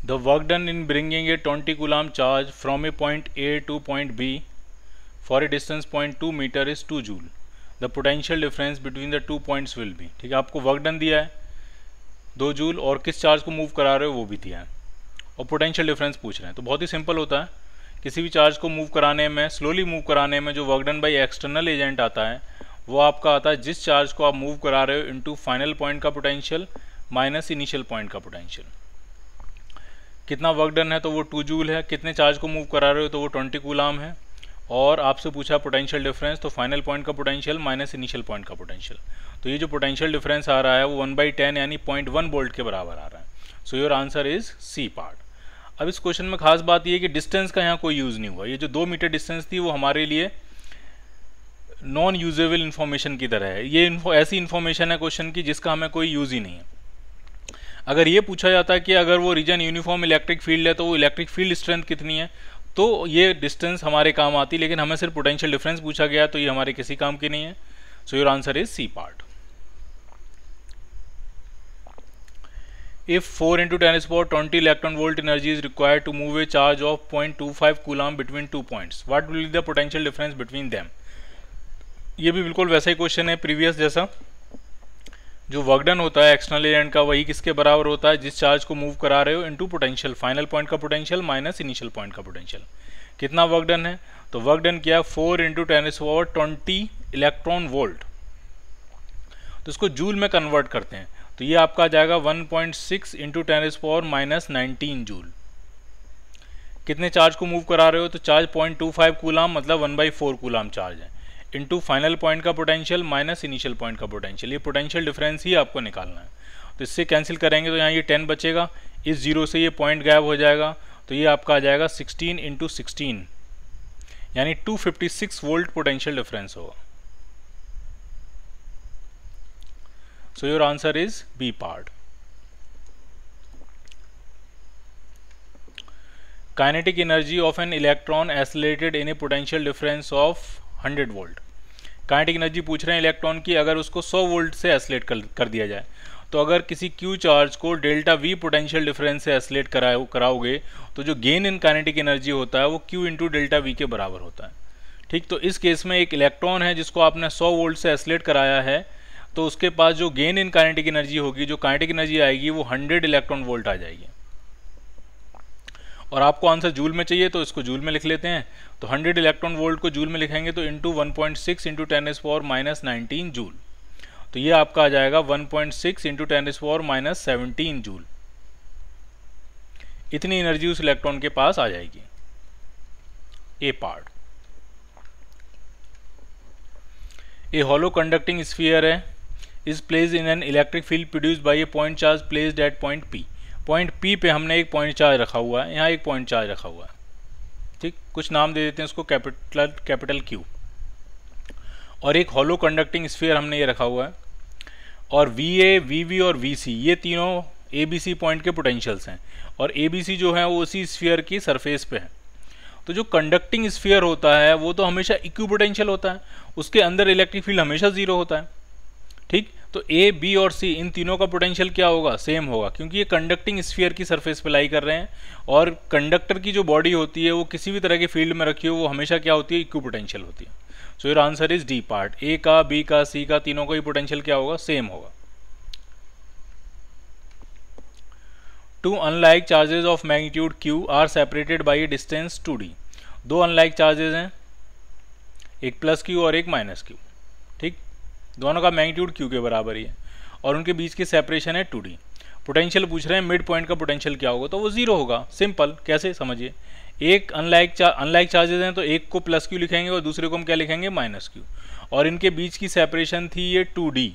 The work done in bringing a 20 coulomb charge from a point A to point B for a distance 0.2 metre is 2 joule. The potential difference between the 2 points will be. ठीक है, आपको work done दिया है 2 joule और किस charge को move करा रहे हो वो भी दिया है और पोटेंशियल डिफरेंस पूछ रहे हैं। तो बहुत ही सिंपल होता है, किसी भी चार्ज को मूव कराने में, स्लोली मूव कराने में जो work done by external agent आता है वो आपका आता है जिस चार्ज को आप मूव करा रहे हो इनटू फाइनल पॉइंट का पोटेंशियल माइनस इनिशियल पॉइंट का पोटेंशियल। कितना वर्क डन है तो वो 2 जूल है, कितने चार्ज को मूव करा रहे हो तो वो 20 कूलाम है, और आपसे पूछा पोटेंशियल डिफरेंस तो फाइनल पॉइंट का पोटेंशियल माइनस इनिशियल पॉइंट का पोटेंशियल। तो ये जो पोटेंशियल डिफरेंस आ रहा है वो 1/10 यानी 0.1 वोल्ट के बराबर आ रहा है। So your answer is C part. अब इस क्वेश्चन में खास बात ये है कि डिस्टेंस का यहाँ कोई यूज़ नहीं हुआ। ये जो 2 मीटर डिस्टेंस थी वो हमारे लिए नॉन यूजेबल इन्फॉर्मेशन की तरह है। ये ऐसी इन्फॉर्मेशन है क्वेश्चन की जिसका हमें कोई यूज़ ही नहीं है। अगर ये पूछा जाता है कि अगर वो रीजन यूनिफॉर्म इलेक्ट्रिक फील्ड है तो वो इलेक्ट्रिक फील्ड स्ट्रेंथ कितनी है, तो ये डिस्टेंस हमारे काम आती, लेकिन हमें सिर्फ पोटेंशियल डिफरेंस पूछा गया तो ये हमारे किसी काम की नहीं है। So your answer is C part. If 4 × 10⁻20 electron volt energy is required to move a charge of 0.25 coulomb between 2 points, what will be the potential difference between them? ये भी बिल्कुल वैसा ही क्वेश्चन है प्रीवियस जैसा। जो वर्क डन होता है external agent का वही किसके बराबर होता है, जिस चार्ज को मूव करा रहे हो इनटू पोटेंशियल, फाइनल पॉइंट का पोटेंशियल माइनस इनिशियल पॉइंट का पोटेंशियल। कितना वर्क डन है तो वर्क डन किया 4 × 10⁻20 इलेक्ट्रॉन वोल्ट, तो इसको जूल में कन्वर्ट करते हैं तो ये आपका आ जाएगा 1.6 × 10⁻⁻19 जूल। कितने चार्ज को मूव करा रहे हो तो चार्ज 0.25 कूलाम मतलब 1/4 कूलाम चार्ज है, इनटू फाइनल पॉइंट का पोटेंशियल माइनस इनिशियल पॉइंट का पोटेंशियल। ये पोटेंशियल डिफरेंस ही आपको निकालना है। तो इससे कैंसिल करेंगे तो यहाँ ये 10 बचेगा, इस जीरो से ये पॉइंट गायब हो जाएगा, तो ये आपका आ जाएगा 16 × 16 यानी 256 वोल्ट पोटेंशियल डिफरेंस होगा। So your answer is B part. Kinetic energy of an electron accelerated in a potential difference of 100 volt. Kinetic energy पूछ रहे हैं इलेक्ट्रॉन की, अगर उसको 100 वोल्ट से एसलेट कर दिया जाए तो अगर किसी Q चार्ज को डेल्टा V पोटेंशियल डिफरेंस से एसलेट कराओगे तो जो गेन इन काइनेटिक एनर्जी होता है वो Q × डेल्टा V के बराबर होता है। ठीक, तो इस केस में एक इलेक्ट्रॉन है जिसको आपने 100 वोल्ट से एसलेट कराया है, तो उसके पास जो गेन इन काइनेटिक एनर्जी होगी, जो काइनेटिक एनर्जी आएगी वो 100 इलेक्ट्रॉन वोल्ट आ जाएगी। और आपको आंसर जूल में चाहिए तो इसको जूल में लिख लेते हैं। तो 100 इलेक्ट्रॉन वोल्ट को जूल में लिखेंगे तो इनटू 1.6 × 10⁻⁻19 जूल, तो ये आपका आ जाएगा 1.6 × 10⁻⁻17 जूल। इतनी एनर्जी उस इलेक्ट्रॉन के पास आ जाएगी। ए पार्ट। ए हॉलो कंडक्टिंग स्फीयर है is placed in an electric field produced by a point charge placed at point P. Point P पे हमने एक पॉइंट चार्ज रखा हुआ है, यहाँ एक पॉइंट चार्ज रखा हुआ है। ठीक, कुछ नाम दे देते हैं उसको, कैपिटल Q, और एक हॉलो कंडक्टिंग स्फीयर हमने ये रखा हुआ है, और VA, VB और VC ये तीनों ABC पॉइंट के पोटेंशियल्स हैं, और ABC जो है वो उसी स्फीयर की सरफेस पे है। तो जो कंडक्टिंग स्फीयर होता है वो तो हमेशा इक्विपोटेंशियल होता है, उसके अंदर इलेक्ट्रिक फील्ड हमेशा जीरो होता है। ठीक, तो A, B और C इन तीनों का पोटेंशियल क्या होगा, सेम होगा, क्योंकि ये कंडक्टिंग स्फीयर की सरफेस पे लाई कर रहे हैं, और कंडक्टर की जो बॉडी होती है वो किसी भी तरह के फील्ड में रखी हो वो हमेशा क्या होती है, इक्विपोटेंशियल होती है। So your answer is D part. A का, B का, C का तीनों का ही पोटेंशियल क्या होगा, सेम होगा। 2 unlike charges of magnitude Q are separated by a distance 2d। 2 unlike charges हैं, एक +Q और एक -Q। ठीक, दोनों का मैग्नीट्यूड Q के बराबर ही है और उनके बीच की सेपरेशन है 2d। पोटेंशियल पूछ रहे हैं मिड पॉइंट का पोटेंशियल क्या होगा, तो वो 0 होगा। सिंपल, कैसे समझिए, एक अनलाइक चार्जेस हैं तो एक को +Q लिखेंगे और दूसरे को हम क्या लिखेंगे, -Q, और इनके बीच की सेपरेशन थी ये 2d,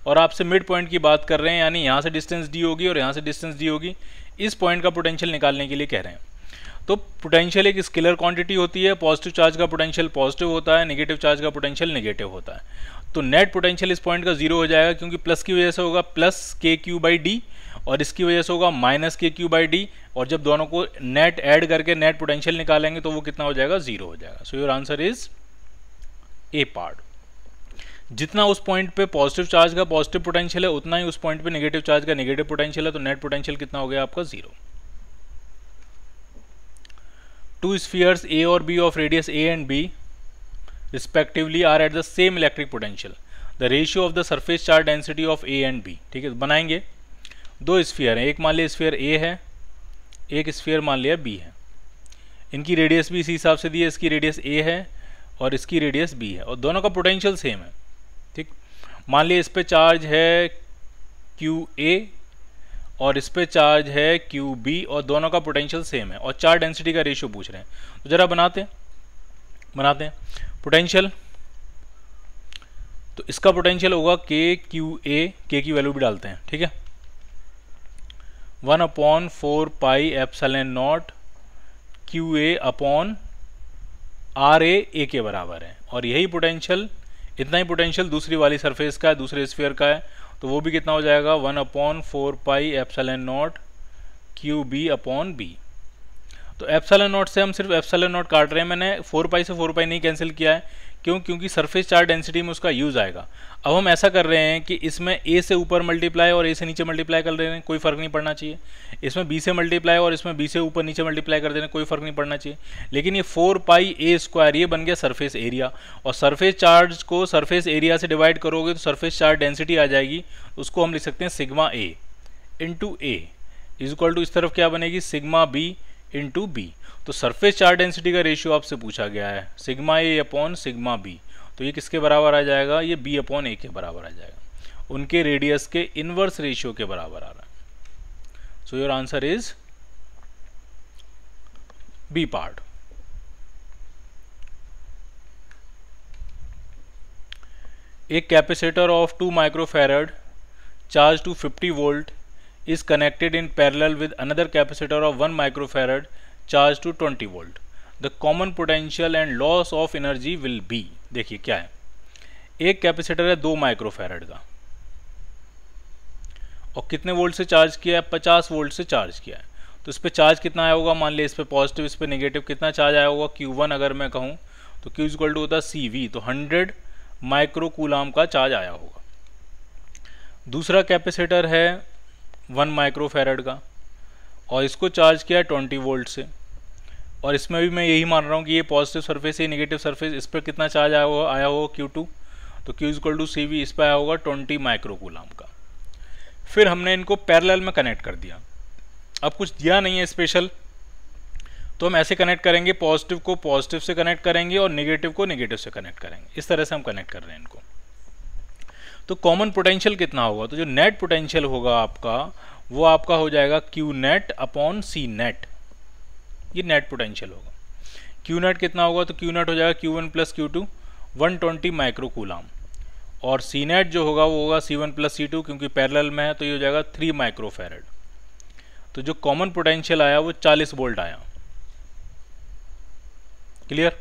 और आपसे मिड पॉइंट की बात कर रहे हैं, यानी यहाँ से डिस्टेंस d होगी और यहाँ से डिस्टेंस d होगी। इस पॉइंट का पोटेंशियल निकालने के लिए कह रहे हैं। तो पोटेंशियल एक स्केलर क्वांटिटी होती है, पॉजिटिव चार्ज का पोटेंशियल पॉजिटिव होता है, नेगेटिव चार्ज का पोटेंशियल नेगेटिव होता है। तो नेट पोटेंशियल इस पॉइंट का 0 हो जाएगा, क्योंकि प्लस की वजह से होगा +KQ/d और इसकी वजह से होगा -KQ/d, और जब दोनों को नेट ऐड करके नेट पोटेंशियल निकालेंगे तो वो कितना हो जाएगा, 0 हो जाएगा। सो your answer is a part. जितना उस पॉइंट पे पॉजिटिव चार्ज का पॉजिटिव पोटेंशियल है उतना ही उस पॉइंट पे नेगेटिव चार्ज का नेगेटिव पोटेंशियल है, तो नेट पोटेंशियल कितना हो गया आपका, 0। two spheres A or B of radius A and B respectively are at the same electric potential. The ratio of the surface charge density of A and B. ठीक है, बनाएंगे। दो स्फीयर हैं, एक मान लिया स्फीयर A है, एक स्फीयर मान लिया B है। इनकी रेडियस भी इसी हिसाब से दी है, इसकी रेडियस A है और इसकी रेडियस B है और दोनों का पोटेंशियल सेम है। ठीक, मान लिया इस पे चार्ज है QA और इस पे चार्ज है QB और दोनों का पोटेंशियल सेम है और चार्ज डेंसिटी का रेशियो पूछ रहे हैं। तो जरा बनाते हैं पोटेंशियल। तो इसका पोटेंशियल होगा KQA, K की वैल्यू भी डालते हैं। ठीक है, 1/4 pi epsilon not QA upon RA A के बराबर है और यही पोटेंशियल, इतना ही पोटेंशियल दूसरी वाली सरफेस का है, दूसरे स्फीयर का है। तो वो भी कितना हो जाएगा 1/4 pi epsilon not QB upon B। तो एप्सिलॉन नॉट से हम सिर्फ एप्सिलॉन नॉट काट रहे हैं, मैंने 4 पाई से 4 पाई नहीं कैंसिल किया है। क्यों? क्योंकि सरफेस चार्ज डेंसिटी में उसका यूज आएगा। अब हम ऐसा कर रहे हैं कि इसमें A से ऊपर मल्टीप्लाई और A से नीचे मल्टीप्लाई कर रहे हैं, कोई फर्क नहीं पड़ना चाहिए। इसमें B से मल्टीप्लाई और इसमें B से ऊपर नीचे मल्टीप्लाई कर दे रहे हैं, कोई फर्क नहीं पड़ना चाहिए। लेकिन ये 4 पाई A स्क्वायर ये बन गया सरफेस एरिया और सरफेस चार्ज को सरफेस एरिया से डिवाइड करोगे तो सरफेस चार्ज डेंसिटी आ जाएगी। उसको हम लिख सकते हैं sigma A into A is equal to इस तरफ क्या बनेगी सिग्मा B इंटू B। तो सरफेस चार्ज डेंसिटी का रेशियो आपसे पूछा गया है sigma A upon sigma B। तो ये किसके बराबर आ जाएगा? ये B अपॉन A के बराबर आ जाएगा, उनके रेडियस के इनवर्स रेशियो के बराबर आ रहा है। So your answer is B part. एक capacitor of 2 microfarad charge to 50 volt is connected in parallel with another capacitor of 1 microfarad charged to 20 volt. The common potential and loss of energy will be, देखिए क्या है, एक capacitor है 2 microfarad का और कितने volt से चार्ज किया है? 50 वोल्ट से चार्ज किया है। तो इस पे चार्ज कितना आया होगा? मान लिया इस पे पॉजिटिव, इस पे नेगेटिव, कितना चार्ज आया होगा? Q1 अगर मैं कहूँ तो Q इक्वल टू होता है CV, तो 100 माइक्रो कूलाम का चार्ज आया होगा। दूसरा कैपेसिटर है 1 माइक्रोफैरड का और इसको चार्ज किया है 20 वोल्ट से और इसमें भी मैं यही मान रहा हूँ कि ये पॉजिटिव सरफेस है, नेगेटिव सरफेस, इस पर कितना चार्ज आया होगा Q2, तो Q इक्वल टू CV, इस पर आया होगा 20 माइक्रो कूलाम का। फिर हमने इनको पैरेलल में कनेक्ट कर दिया। अब कुछ दिया नहीं है स्पेशल, तो हम ऐसे कनेक्ट करेंगे, पॉजिटिव को पॉजिटिव से कनेक्ट करेंगे और नेगेटिव को नेगेटिव से कनेक्ट करेंगे। इस तरह से हम कनेक्ट कर रहे हैं इनको। तो कॉमन पोटेंशियल कितना होगा? तो जो नेट पोटेंशियल होगा आपका वो आपका हो जाएगा Q net upon C net, ये नेट पोटेंशियल होगा। Q नेट कितना होगा? तो Q नेट हो जाएगा Q1 plus Q2 120 micro coulomb और C नेट जो होगा वो होगा C1 प्लस C2, क्योंकि पैरेलल में है तो ये हो जाएगा 3 माइक्रोफैरड। तो जो कॉमन पोटेंशियल आया वो 40 वोल्ट आया। क्लियर?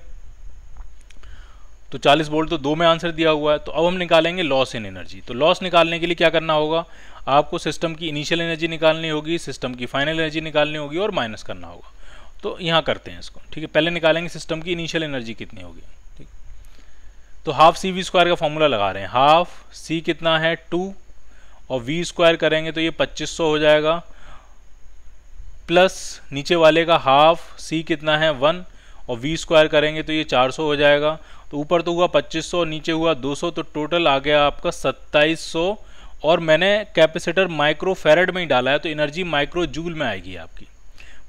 तो 40 वोल्ट तो 2 में आंसर दिया हुआ है। तो अब हम निकालेंगे लॉस इन एनर्जी। तो लॉस निकालने के लिए क्या करना होगा? आपको सिस्टम की इनिशियल एनर्जी निकालनी होगी, सिस्टम की फाइनल एनर्जी निकालनी होगी और माइनस करना होगा। तो यहाँ करते हैं इसको। ठीक है, पहले निकालेंगे सिस्टम की इनिशियल एनर्जी कितनी होगी। ठीक, तो हाफ CV स्क्वायर का फॉर्मूला लगा रहे हैं। हाफ C कितना है 2 और V स्क्वायर करेंगे तो ये 2500 हो जाएगा, प्लस नीचे वाले का हाफ C कितना है 1 और V स्क्वायर करेंगे तो ये 400 हो जाएगा। तो ऊपर तो हुआ 2500 और नीचे हुआ 200, तो टोटल आ गया आपका 2700। और मैंने कैपेसिटर माइक्रोफैरड में ही डाला है तो एनर्जी माइक्रो जूल में आएगी आपकी।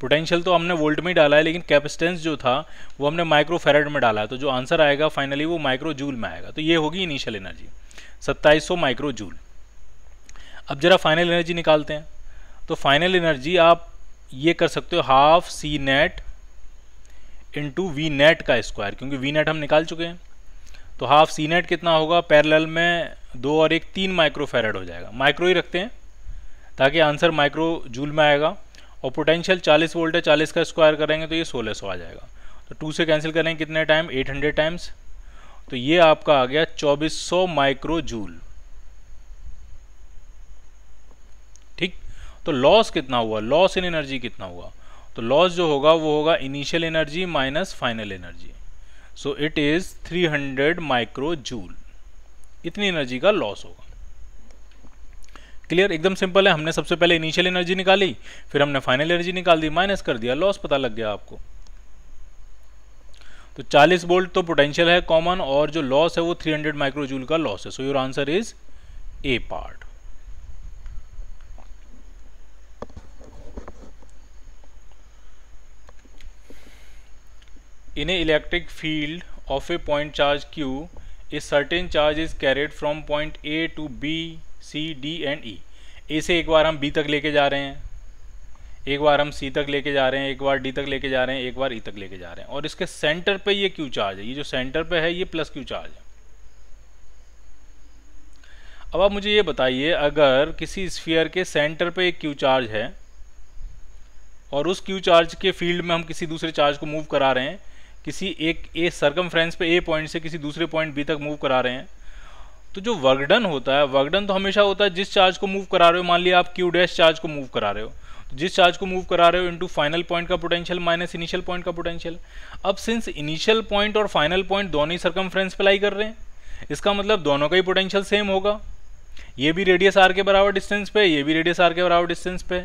पोटेंशियल तो हमने वोल्ट में ही डाला है लेकिन कैपेसिटेंस जो था वो हमने माइक्रोफैरड में डाला है, तो जो आंसर आएगा फाइनली वो माइक्रो जूल में आएगा। तो ये होगी इनिशियल एनर्जी 2700 माइक्रो जूल। अब जरा फाइनल एनर्जी निकालते हैं। तो फाइनल एनर्जी आप ये कर सकते हो half C net into V net का स्क्वायर, क्योंकि V नेट हम निकाल चुके हैं। तो हाफ C नेट कितना होगा? पैरेलल में 2 और 1 3 माइक्रोफैरड हो जाएगा। माइक्रो ही रखते हैं ताकि आंसर माइक्रो जूल में आएगा। और पोटेंशियल 40 वोल्ट है, 40 का स्क्वायर करेंगे तो ये 1600 आ जाएगा। तो 2 से कैंसिल करेंगे कितने टाइम? 800 टाइम्स। तो ये आपका आ गया 2400 माइक्रो जूल। ठीक, तो लॉस कितना हुआ? लॉस इन एनर्जी कितना हुआ? तो लॉस जो होगा वो होगा initial energy minus final energy. So it is 300 micro joule. इतनी एनर्जी का लॉस होगा। क्लियर? एकदम सिंपल है। हमने सबसे पहले इनिशियल एनर्जी निकाली, फिर हमने फाइनल एनर्जी निकाल दी, माइनस कर दिया, लॉस पता लग गया आपको। तो 40 वोल्ट तो पोटेंशियल है कॉमन, और जो लॉस है वो 300 माइक्रोजूल का लॉस है। So your answer is a part. In a electric field of a point charge Q, a certain charge is carried from point A to B, C, D and E. A से एक बार हम B तक लेके जा रहे हैं, एक बार हम C तक लेके जा रहे हैं, एक बार D तक लेके जा रहे हैं, एक बार E तक लेके जा रहे हैं, और इसके सेंटर पे ये Q चार्ज है। ये जो सेंटर पे है ये प्लस Q चार्ज है। अब आप मुझे ये बताइए, अगर किसी स्फीयर के सेंटर पे एक Q चार्ज है और उस Q चार्ज के फील्ड में हम किसी दूसरे चार्ज को मूव करा रहे हैं, किसी एक ए सर्कमफ्रेंस पे ए पॉइंट से किसी दूसरे पॉइंट बी तक मूव करा रहे हैं, तो जो वर्क डन होता है, वर्क डन तो हमेशा होता है जिस चार्ज को मूव करा रहे हो। मान लिया आप क्यू डैश चार्ज को मूव करा रहे हो, तो जिस चार्ज को मूव करा रहे हो इनटू फाइनल पॉइंट का पोटेंशियल माइनस इनिशियल पॉइंट का पोटेंशियल। अब सिंस इनिशियल पॉइंट और फाइनल पॉइंट दोनों ही सर्कमफ्रेंस पे लाई कर रहे हैं, इसका मतलब दोनों का ही पोटेंशियल सेम होगा। ये भी रेडियस आर के बराबर डिस्टेंस पे, ये भी रेडियस आर के बराबर डिस्टेंस पे।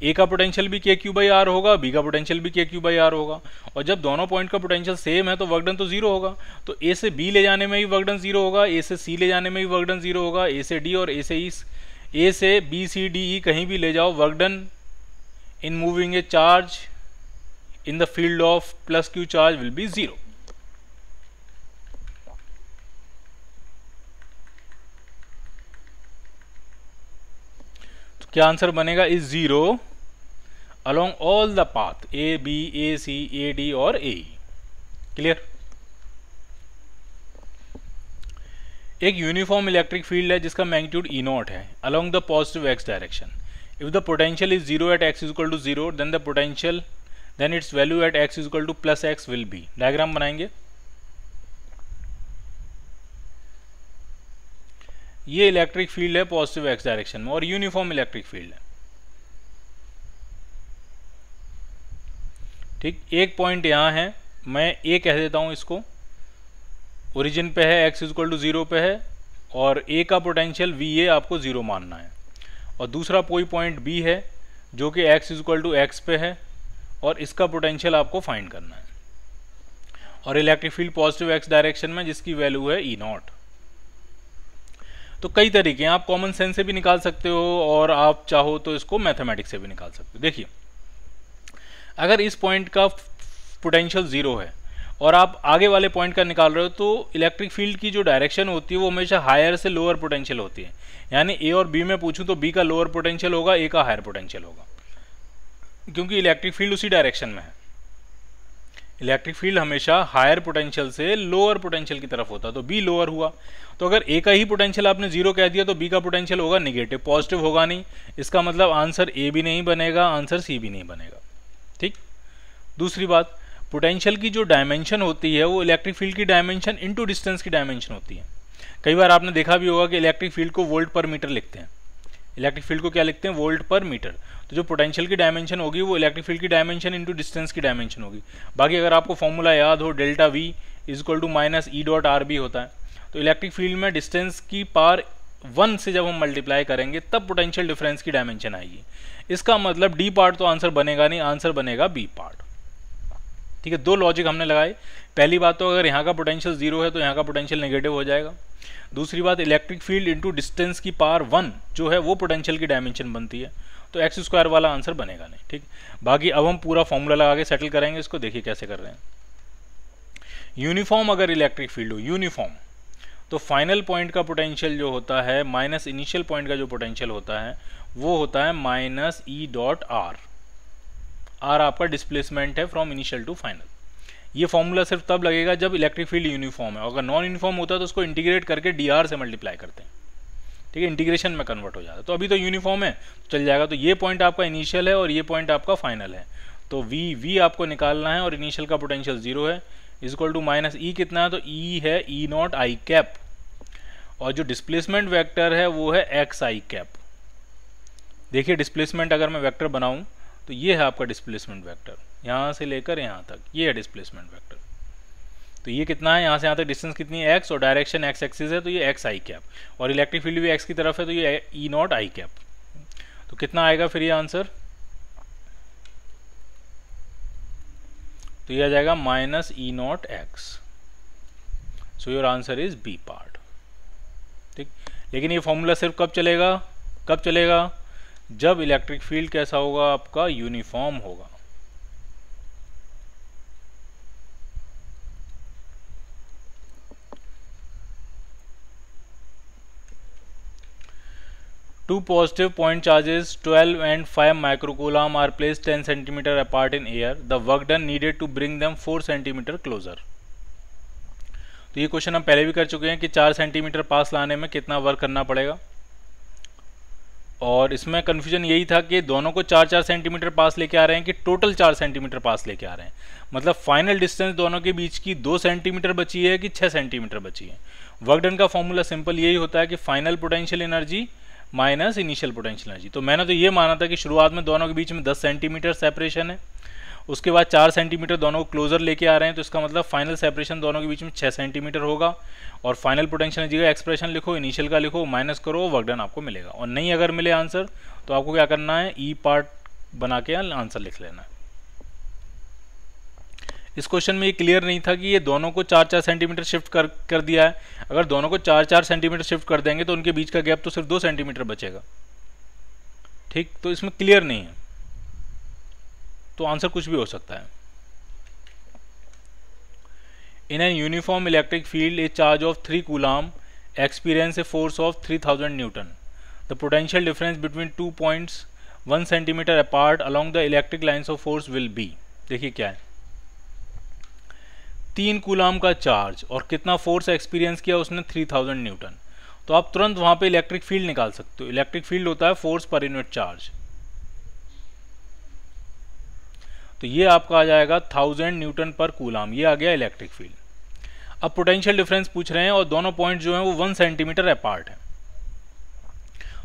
ए का पोटेंशियल भी के क्यू बाई आर होगा, बी का पोटेंशियल भी के क्यू बाई आर होगा, और जब दोनों पॉइंट का पोटेंशियल सेम है तो वर्क डन तो जीरो होगा। तो ए से बी ले जाने में ही वर्क डन जीरो होगा, ए से सी ले जाने में ही वर्क डन जीरो होगा, ए से डी और ए से बी सी डी ई कहीं भी ले जाओ, work done in moving a charge in the field of plus q charge will be zero. क्या आंसर बनेगा? Is zero along all the path A B A C A D और A. Clear? एक uniform electric field है जिसका magnitude E naught है along the positive x direction. If the potential is zero at x is equal to zero, then the potential then its value eight x is equal to plus x will be. Diagram बनाएंगे। ये electric field है positive x direction में और uniform electric field है। ठीक, एक point यहां है, मैं ए कह देता हूं इसको, ओरिजिन पे है, x is equal to zero पे है, और ए का पोटेंशियल वी ए आपको जीरो मानना है। और दूसरा कोई पॉइंट बी है जो कि x is equal to x पे है, और इसका पोटेंशियल आपको फाइंड करना है। और electric field positive x direction में जिसकी वैल्यू है ई नॉट। तो कई तरीके हैं, आप कॉमन सेंस से भी निकाल सकते हो और आप चाहो तो इसको मैथमेटिक्स से भी निकाल सकते हो। देखिए, अगर इस पॉइंट का पोटेंशियल जीरो है और आप आगे वाले पॉइंट का निकाल रहे हो, तो इलेक्ट्रिक फील्ड की जो डायरेक्शन होती है वो हमेशा हायर से लोअर पोटेंशियल होती है। यानी ए और बी में पूछूं तो बी का लोअर पोटेंशियल होगा, ए का हायर पोटेंशियल होगा, क्योंकि इलेक्ट्रिक फील्ड उसी डायरेक्शन में है। इलेक्ट्रिक फील्ड हमेशा हायर पोटेंशियल से लोअर पोटेंशियल की तरफ होता है, तो बी लोअर हुआ। तो अगर ए का ही पोटेंशियल आपने जीरो कह दिया तो बी का पोटेंशियल होगा निगेटिव, पॉजिटिव होगा नहीं। इसका मतलब आंसर ए भी नहीं बनेगा, आंसर सी भी नहीं बनेगा। ठीक, दूसरी बात, पोटेंशियल की जो डायमेंशन होती है वो इलेक्ट्रिक फील्ड की डायमेंशन इनटू डिस्टेंस की डायमेंशन होती है। कई बार आपने देखा भी होगा कि इलेक्ट्रिक फील्ड को वोल्ट पर मीटर लिखते हैं। इलेक्ट्रिक फील्ड को क्या लिखते हैं? वोल्ट पर मीटर। तो जो पोटेंशियल की डायमेंशन होगी वो इलेक्ट्रिक फील्ड की डायमेंशन इनटू डिस्टेंस की डायमेंशन होगी। बाकी अगर आपको फॉर्मूला याद हो, delta V is equal to minus E dot r B होता है। तो इलेक्ट्रिक फील्ड में डिस्टेंस की पावर 1 से जब हम मल्टीप्लाई करेंगे तब पोटेंशियल डिफरेंस की डायमेंशन आएगी। इसका मतलब डी पार्ट तो आंसर बनेगा नहीं, आंसर बनेगा बी पार्ट। ठीक है, दो लॉजिक हमने लगाए। पहली बात तो अगर यहाँ का पोटेंशियल जीरो है तो यहाँ का पोटेंशियल नेगेटिव हो जाएगा। दूसरी बात, इलेक्ट्रिक फील्ड इंटू डिस्टेंस की पावर 1 जो है वो पोटेंशियल की डायमेंशन बनती है, तो एक्स स्क्वायर वाला आंसर बनेगा नहीं। ठीक, बाकी अब हम पूरा फॉर्मूला लगा के सेटल करेंगे इसको। देखिए कैसे कर रहे हैं। यूनिफॉर्म अगर इलेक्ट्रिक फील्ड हो, यूनिफॉर्म, तो फाइनल पॉइंट का पोटेंशियल जो होता है माइनस इनिशियल पॉइंट का जो पोटेंशियल होता है वो होता है minus E dot r. R आपका डिस्प्लेसमेंट है फ्रॉम इनिशियल टू फाइनल। ये फॉर्मूला सिर्फ तब लगेगा जब इलेक्ट्रिक फील्ड यूनिफॉर्म है। अगर नॉन यूनिफॉर्म होता है तो उसको इंटीग्रेट करके डी आर से मल्टीप्लाई करते हैं। ठीक है, इंटीग्रेशन में कन्वर्ट हो जाता है। तो अभी तो यूनिफॉर्म है तो चल जाएगा। तो ये पॉइंट आपका इनिशियल है और ये पॉइंट आपका फाइनल है। तो वी आपको निकालना है और इनिशियल का पोटेंशियल जीरो है, इज इक्वल टू माइनस ई कितना है? तो ई है ई नॉट आई कैप, और जो डिस्प्लेसमेंट वेक्टर है वो है एक्स आई कैप। देखिए डिस्प्लेसमेंट अगर मैं वेक्टर बनाऊं तो ये है आपका डिस्प्लेसमेंट वेक्टर, यहाँ से लेकर यहाँ तक ये है डिस्प्लेसमेंट वेक्टर। तो ये कितना है? यहाँ से यहाँ तक डिस्टेंस कितनी है? एक्स, और डायरेक्शन एक्स एक्सिस है तो ये एक्स आई कैप, और इलेक्ट्रिक फील्ड भी एक्स की तरफ है तो ये ई नॉट आई कैप। तो कितना आएगा फिर ये आंसर? तो ये आ जाएगा minus E naught x. So your answer is B part. ठीक, लेकिन ये फॉर्मूला सिर्फ कब चलेगा जब इलेक्ट्रिक फील्ड कैसा होगा आपका, यूनिफॉर्म होगा। Two positive point charges 12 and 5 microcoulomb are placed 10 cm apart in air. The work done needed to bring them 4 cm closer. तो ये क्वेश्चन हम पहले भी कर चुके हैं कि 4 सेंटीमीटर पास लाने में कितना वर्क करना पड़ेगा, और इसमें कन्फ्यूजन यही था कि दोनों को 4-4 सेंटीमीटर पास लेके आ रहे हैं कि टोटल 4 सेंटीमीटर पास लेके आ रहे हैं। मतलब फाइनल डिस्टेंस दोनों के बीच की 2 सेंटीमीटर बची है कि 6 सेंटीमीटर बची है। वर्क डन का फॉर्मूला सिंपल यही होता है कि final potential energy minus initial potential energy. तो मैंने तो ये माना था कि शुरुआत में दोनों के बीच में 10 सेंटीमीटर सेपरेशन है, उसके बाद 4 सेंटीमीटर दोनों को क्लोजर लेके आ रहे हैं, तो इसका मतलब फाइनल सेपरेशन दोनों के बीच में 6 सेंटीमीटर होगा। और फाइनल पोटेंशियल एनर्जी का एक्सप्रेशन लिखो, इनिशियल का लिखो, माइनस करो, वर्क डन आपको मिलेगा। और नहीं अगर मिले आंसर तो आपको क्या करना है, ई पार्ट बना के आंसर लिख लेना है। इस क्वेश्चन में ये क्लियर नहीं था कि ये दोनों को 4-4 सेंटीमीटर शिफ्ट कर दिया है। अगर दोनों को 4-4 सेंटीमीटर शिफ्ट कर देंगे तो उनके बीच का गैप तो सिर्फ 2 सेंटीमीटर बचेगा। ठीक, तो इसमें क्लियर नहीं है, तो आंसर कुछ भी हो सकता है। In an uniform electric field A charge of 3 coulomb experience a force of 3000 Newton. The potential difference between 2 points 1 centimetre apart along the electric lines of force will be. देखिए क्या है, 3 कूलम का charge और कितना force experience किया उसने, 3000 Newton. तो आप तुरंत वहां पे इलेक्ट्रिक फील्ड निकाल सकते हो। इलेक्ट्रिक फील्ड होता है फोर्स पर यूनिट चार्ज। तो ये आपका आ जाएगा 1000 न्यूटन पर कूलम, ये आ गया इलेक्ट्रिक फील्ड। अब पोटेंशियल डिफरेंस पूछ रहे हैं और दोनों पॉइंट जो हैं वो 1 सेंटीमीटर अपार्ट है,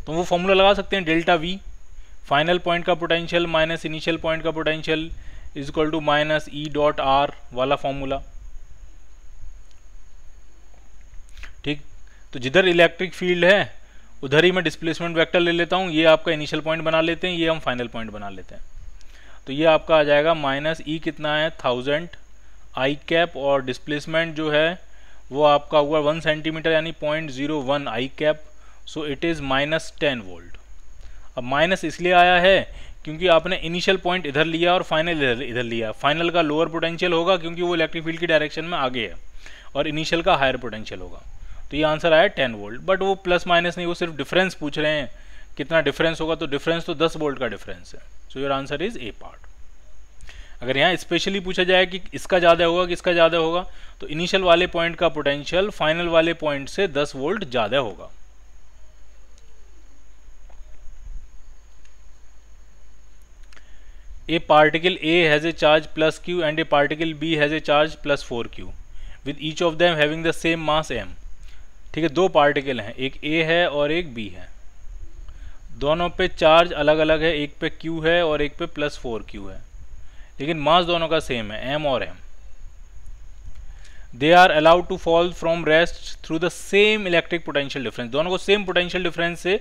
तो वो फॉर्मूला लगा सकते हैं, डेल्टा वी, फाइनल पॉइंट का पोटेंशियल माइनस इनिशियल पॉइंट का potential is equal to minus E dot r वाला फॉर्मूला। ठीक, तो जिधर इलेक्ट्रिक फील्ड है उधर ही मैं डिस्प्लेसमेंट वेक्टर ले लेता हूँ। ये आपका इनिशियल पॉइंट बना लेते हैं, ये हम फाइनल पॉइंट बना लेते हैं। तो ये आपका आ जाएगा माइनस ई कितना है 1000 आई कैप, और डिस्प्लेसमेंट जो है वो आपका हुआ 1 सेंटीमीटर यानी 0.01 i cap. So it is minus 10 volt. अब माइनस इसलिए आया है क्योंकि आपने इनिशियल पॉइंट इधर लिया और फाइनल इधर लिया। फाइनल का लोअर पोटेंशियल होगा क्योंकि वो इलेक्ट्रिक फील्ड की डायरेक्शन में आगे है, और इनिशियल का हायर पोटेंशियल होगा। तो ये आंसर आया 10 वोल्ट। बट वो प्लस माइनस नहीं, वो सिर्फ डिफरेंस पूछ रहे हैं, कितना डिफरेंस होगा, तो डिफरेंस तो 10 वोल्ट का डिफरेंस है। So your answer is a part. अगर यहाँ स्पेशली पूछा जाए कि इसका ज़्यादा होगा किसका ज़्यादा होगा, तो इनिशियल वाले पॉइंट का पोटेंशियल फाइनल वाले पॉइंट से 10 वोल्ट ज़्यादा होगा। A particle A has a charge plus q and a particle B has a charge plus 4q with each of them having the same mass m। ठीक है, दो particle हैं, एक A है और एक B है, दोनों पे चार्ज अलग अलग है, एक पे Q है और एक पे प्लस 4q है, लेकिन मास दोनों का सेम है, m और m। They are allowed to fall from rest through the same electric potential difference. दोनों को सेम पोटेंशियल डिफरेंस से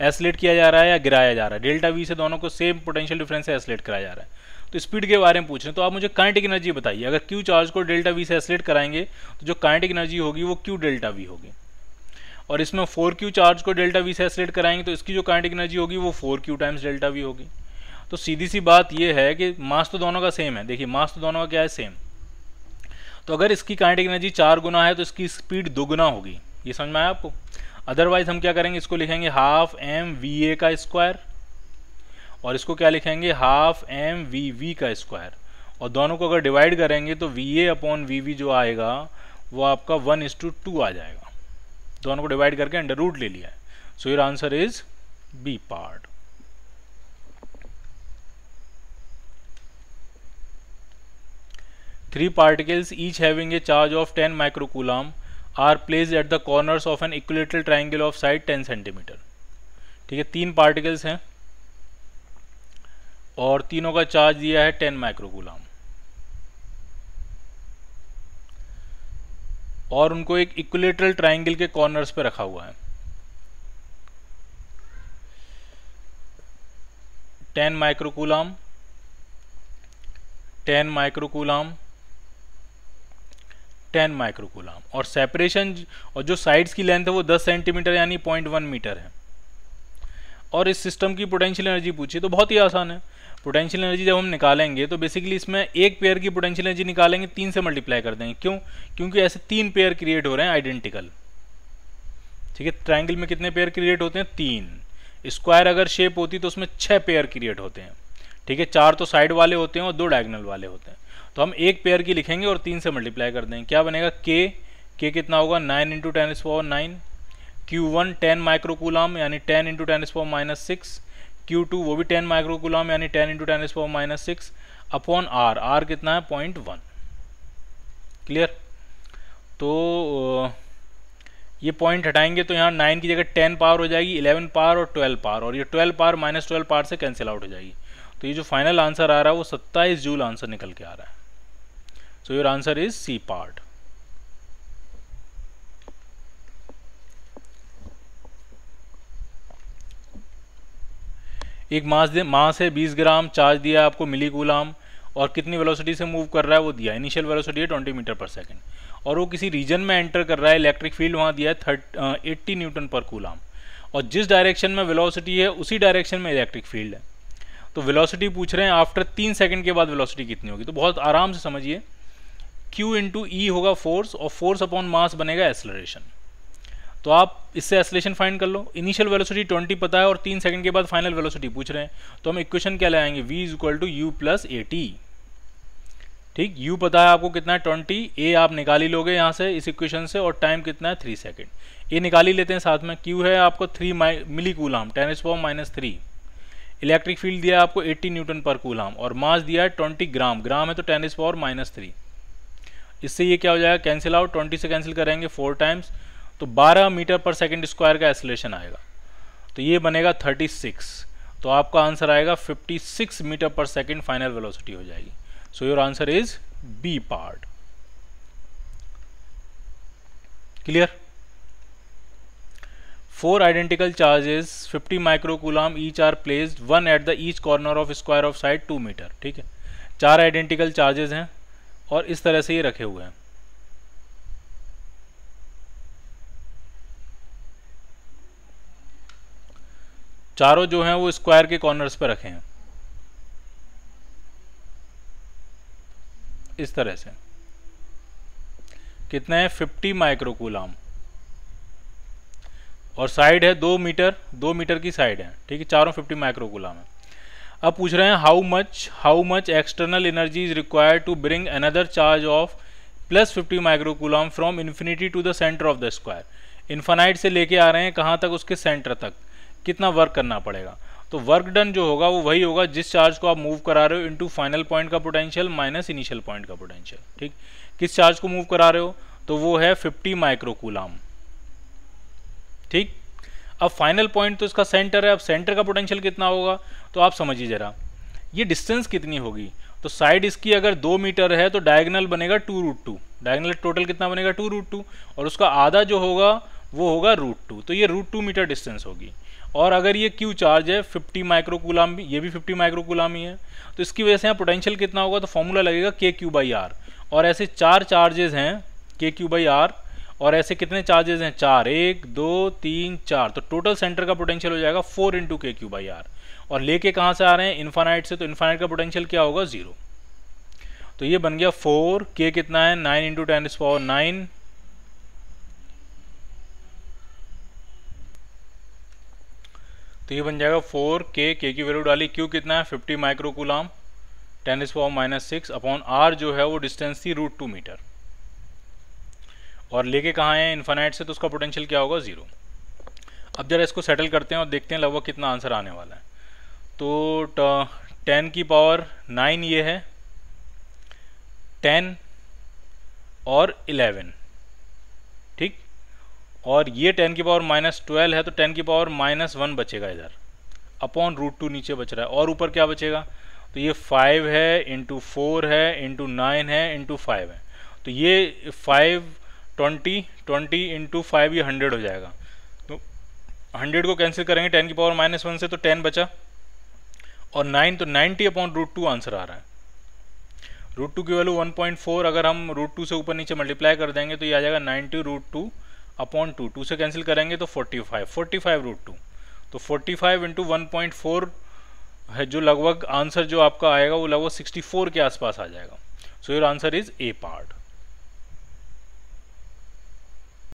एसलेट किया जा रहा है या गिराया जा रहा है। डेल्टा वी से दोनों को सेम पोटेंशियल डिफरेंस से एसलेट कराया जा रहा है। तो स्पीड के बारे में पूछ रहे हैं, तो आप मुझे काइनेटिक एनर्जी बताइए। अगर क्यू चार्ज को डेल्टा वी से एसलेट कराएंगे तो जो काइनेटिक एनर्जी होगी वो क्यू डेल्टा वी होगी, और इसमें 4q चार्ज को डेल्टा वी से एसलेट कराएंगे तो इसकी जो काइनेटिक एनर्जी होगी वो 4q टाइम्स डेल्टा वी होगी। तो सीधी सी बात ये है कि मास तो दोनों का सेम है। देखिए मास तो दोनों का क्या है, सेम। तो अगर इसकी काइनेटिक एनर्जी 4 गुना है तो इसकी स्पीड 2 गुना होगी। ये समझ में आया आपको? अदरवाइज हम क्या करेंगे, इसको लिखेंगे हाफ एम वी ए का स्क्वायर, और इसको क्या लिखेंगे, हाफ एम वी वी का स्क्वायर। और दोनों को अगर डिवाइड करेंगे तो v A upon v v जो आएगा वो आपका 1:2 आ जाएगा। दोनों को डिवाइड करके अंडर रूट ले लिया है। So your answer is B part. Three particles each having a charge of 10 microcoulomb are placed at the corners of an equilateral triangle of side 10 centimeter। ठीक है, 3 पार्टिकल्स हैं और तीनों का चार्ज दिया है 10 माइक्रोकूलम, और उनको एक इक्विलेटरल ट्राइंगल के कॉर्नर्स पे रखा हुआ है। 10 माइक्रोकूलम 10 माइक्रोकूलाम, 10 माइक्रोकूलाम। और सेपरेशन और जो साइड्स की लेंथ है वो 10 सेंटीमीटर यानी 0.1 मीटर है। और इस सिस्टम की पोटेंशियल एनर्जी पूछी तो बहुत ही आसान है। पोटेंशियल एनर्जी जब हम निकालेंगे तो बेसिकली इसमें एक पेयर की पोटेंशियल एनर्जी निकालेंगे, 3 से मल्टीप्लाई कर देंगे। क्यों? क्योंकि ऐसे 3 पेयर क्रिएट हो रहे हैं आइडेंटिकल। ठीक है, ट्रायंगल में कितने पेयर क्रिएट होते हैं? 3। स्क्वायर अगर शेप होती तो उसमें 6 पेयर क्रिएट होते हैं। ठीक है, 4 तो साइड वाले होते हैं और 2 डायगोनल वाले होते हैं। तो हम एक पेयर की लिखेंगे और 3 से मल्टीप्लाई कर देंगे। क्या बनेगा? के कितना होगा? 9 × 10⁻⁹। Q1 10 माइक्रोकूलाम यानी 10 × 10⁻⁶। Q2 वो भी 10 माइक्रोकूलाम यानी 10 × 10⁻⁶। अपॉन R कितना है? 0.1। क्लियर? तो ये पॉइंट हटाएंगे तो यहाँ 9 की जगह 10 पावर हो जाएगी, 11 पावर और 12 पावर, और ये 12 पावर माइनस 12 पावर से कैंसिल आउट हो जाएगी। तो ये जो फाइनल आंसर आ रहा है वो 27 जूल आंसर निकल के आ रहा है। So your answer is C part. एक मास है 20 ग्राम, चार्ज दिया आपको मिलीकूलाम, और कितनी वेलोसिटी से मूव कर रहा है वो दिया। इनिशियल वेलोसिटी है 20 मीटर पर सेकेंड, और वो किसी रीजन में एंटर कर रहा है। इलेक्ट्रिक फील्ड वहाँ दिया है 80 न्यूटन पर कूलाम, और जिस डायरेक्शन में वेलोसिटी है उसी डायरेक्शन में इलेक्ट्रिक फील्ड है। तो वेलोसिटी पूछ रहे हैं आफ्टर 3 सेकंड के बाद वेलोसिटी कितनी होगी। तो बहुत आराम से समझिए, Q × E होगा फोर्स, और फोर्स अपॉन मास बनेगा एक्सेलरेशन। तो आप इससे एक्सेलरेशन फाइंड कर लो। इनिशियल वेलोसिटी 20 पता है और 3 सेकंड के बाद फाइनल वेलोसिटी पूछ रहे हैं, तो हम इक्वेशन क्या लगाएंगे? v = u + at। ठीक, u पता है आपको कितना है 20, a आप निकाल ही लोगे यहाँ से इस इक्वेशन से, और टाइम कितना है 3 सेकंड। a निकाल ही लेते हैं साथ में। q है आपको 3 मिलीकूलाम 10⁻⁻3। इलेक्ट्रिक फील्ड दिया है आपको 80 न्यूटन पर कूलाम, और मास दिया है 20 ग्राम। ग्राम है तो 10⁻⁻3। इससे ये क्या हो जाएगा? Cancel out. 20 से कैंसिल करेंगे 4 टाइम्स, तो 12 मीटर पर सेकंड स्क्वायर का एक्सेलरेशन आएगा। तो ये बनेगा 36। तो आपका आंसर आएगा 56 मीटर पर सेकंड फाइनल वेलोसिटी हो जाएगी। So your answer is B part. Clear? 4 identical charges 50 microcoulomb each are placed one at the each corner of square of side 2 metre. ठीक है, 4 आइडेंटिकल चार्जेस हैं और इस तरह से ये रखे हुए हैं। चारों जो हैं वो स्क्वायर के कॉर्नर्स पर रखे हैं इस तरह से। कितने हैं? 50 माइक्रोकूलाम, और साइड है 2 मीटर, 2 मीटर की साइड है। ठीक है, चारों 50 माइक्रोकूलाम है। अब पूछ रहे हैं how much external energy is required to bring another charge of +50 microcoulomb from infinity to the centre of the square. Infinite से लेके आ रहे हैं कहाँ तक? उसके सेंटर तक। कितना वर्क करना पड़ेगा? तो वर्क डन जो होगा वो वही होगा जिस चार्ज को आप मूव करा रहे हो इनटू फाइनल पॉइंट का पोटेंशियल माइनस इनिशियल पॉइंट का पोटेंशियल। ठीक, किस चार्ज को मूव करा रहे हो? तो वो है 50 माइक्रोकूलाम। ठीक, अब फाइनल पॉइंट तो इसका सेंटर है। अब सेंटर का पोटेंशियल कितना होगा? तो आप समझिए जरा, ये डिस्टेंस कितनी होगी? तो साइड इसकी अगर 2 मीटर है तो डायगोनल बनेगा 2√2। डायगोनल टोटल कितना बनेगा? 2√2, और उसका आधा जो होगा वो होगा √2। तो ये √2 मीटर डिस्टेंस होगी। और अगर ये Q चार्ज है 50 माइक्रोकूलाम भी, ये भी 50 माइक्रोकूलाम ही है, तो इसकी वजह से यहाँ पोटेंशियल कितना होगा? तो फॉर्मूला लगेगा KQ/R। और ऐसे 4 चार्जेस हैं KQ/R, और ऐसे कितने चार्जेस हैं? 4, 1 2 3 4। तो टोटल सेंटर का पोटेंशियल हो जाएगा 4 × KQ/R। और लेके कहाँ से आ रहे हैं? इन्फानाइट से। तो इन्फानाइट का पोटेंशियल क्या होगा? 0। तो ये बन गया 4, K कितना है? 9 × 10⁹ तो ये बन जाएगा 4K, K की वैल्यू डाली, Q कितना है? 50 माइक्रोकूलाम 10⁻⁶ अपॉन R जो है वो डिस्टेंस थी √2 मीटर, और लेके कहाँ है? इन्फानाइट से। तो उसका पोटेंशियल क्या होगा? 0। अब जरा इसको सेटल करते हैं और देखते हैं लगभग कितना आंसर आने वाला है। तो 10 की पावर 9 ये है, 10 और 11। ठीक, और ये 10 की पावर -12 है, तो 10 की पावर -1 बचेगा इधर, अपॉन √2 नीचे बच रहा है। और ऊपर क्या बचेगा? तो ये 5 है इंटू 4 है इंटू 9 है इंटू 5 है। तो ये 5 20 इंटू 5 ये 100 हो जाएगा। तो 100 को कैंसिल करेंगे 10 की पावर -1 से, तो 10 बचा, और 9 तो 90 अपॉन √2 आंसर आ रहा है। रूट टू की वैल्यू 1.4, अगर हम रूट टू से ऊपर नीचे मल्टीप्लाई कर देंगे तो ये आ जाएगा 90 रूट टू अपॉन 2, 2 से कैंसिल करेंगे तो 45 रूट टू, तो 45 इंटू 1.4 है, जो लगभग आंसर जो आपका आएगा वो लगभग 64 के आसपास आ जाएगा। सो your answer is a part.